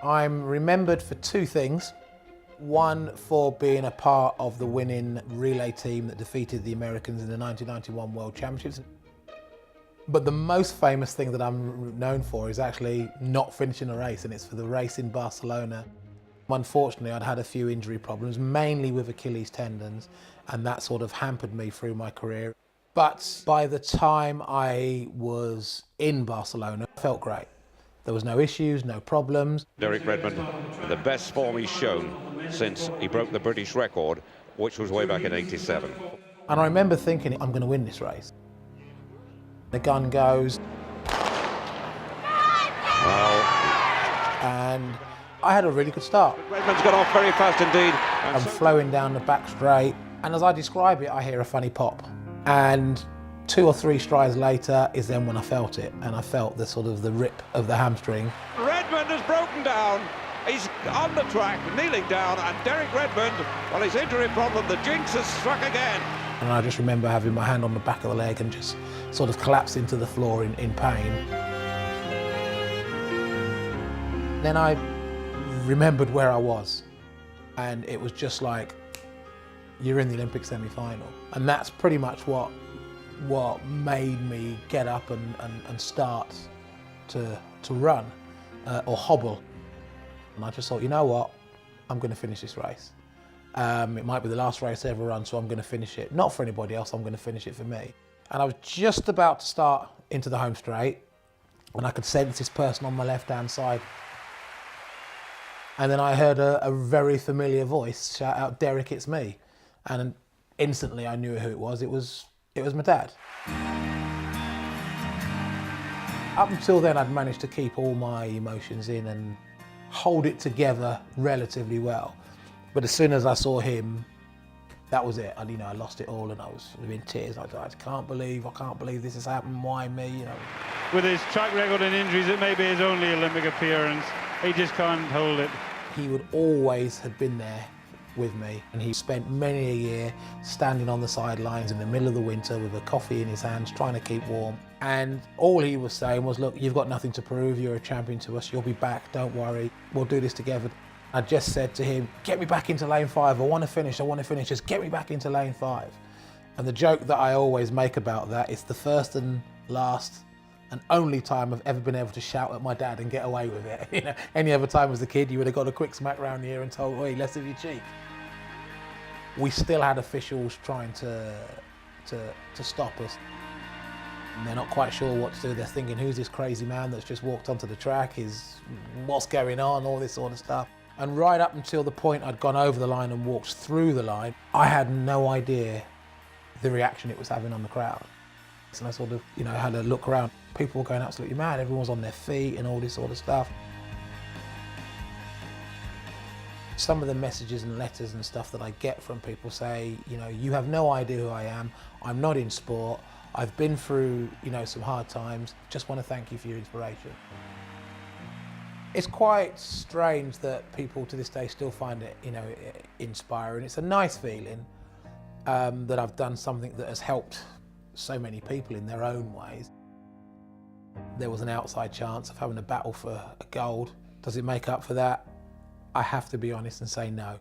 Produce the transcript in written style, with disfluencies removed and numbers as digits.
I'm remembered for two things. One, for being a part of the winning relay team that defeated the Americans in the 1991 World Championships. But the most famous thing that I'm known for is actually not finishing a race, and it's for the race in Barcelona. Unfortunately, I'd had a few injury problems, mainly with Achilles tendons, and that sort of hampered me through my career. But by the time I was in Barcelona, I felt great. There was no issues, no problems. Derek Redmond, the best form he's shown since he broke the British record, which was way back in '87. And I remember thinking, I'm going to win this race. The gun goes. Well, and I had a really good start. Redmond's got off very fast indeed. I'm flowing down the back straight, and as I describe it, I hear a funny pop. And 2 or 3 strides later is then when I felt it, and I felt the sort of the rip of the hamstring. Redmond has broken down. He's on the track, kneeling down, and Derek Redmond, well, his injury problem, the jinx has struck again. And I just remember having my hand on the back of the leg and just sort of collapsing to the floor in pain. Then I remembered where I was, and it was just like, you're in the Olympic semi-final. And that's pretty much what made me get up and start to run or hobble. And I just thought, you know what, I'm going to finish this race. It might be the last race I ever run, so I'm going to finish it. Not for anybody else, I'm going to finish it for me. And I was just about to start into the home straight, and I could sense this person on my left-hand side. And then I heard a very familiar voice shout out, "Derek, it's me." And instantly I knew who it was. It was my dad. Up until then, I'd managed to keep all my emotions in and hold it together relatively well. But as soon as I saw him, that was it. I lost it all, and I was in tears. I can't believe this has happened. Why me? With his track record in injuries, it may be his only Olympic appearance. He just can't hold it. He would always have been there with me, and he spent many a year standing on the sidelines in the middle of the winter with a coffee in his hands, trying to keep warm. And all he was saying was, look, you've got nothing to prove. You're a champion to us. You'll be back. Don't worry. We'll do this together. I just said to him, get me back into lane 5. I want to finish. Just get me back into lane 5. And the joke that I always make about that is the first and last and only time I've ever been able to shout at my dad and get away with it. Any other time as a kid, you would have got a quick smack round the ear and told, oi, less of your cheek. We still had officials trying to stop us. And they're not quite sure what to do. They're thinking, who's this crazy man that's just walked onto the track? What's going on? All this sort of stuff. And right up until the point I'd gone over the line and walked through the line, I had no idea the reaction it was having on the crowd. And I sort of, had a look around. People were going absolutely mad. Everyone's on their feet and all this sort of stuff. Some of the messages and letters and stuff that I get from people say, you have no idea who I am. I'm not in sport. I've been through, some hard times. Just want to thank you for your inspiration. It's quite strange that people to this day still find it, inspiring. It's a nice feeling that I've done something that has helped so many people in their own ways. There was an outside chance of having a battle for a gold. Does it make up for that? I have to be honest and say no.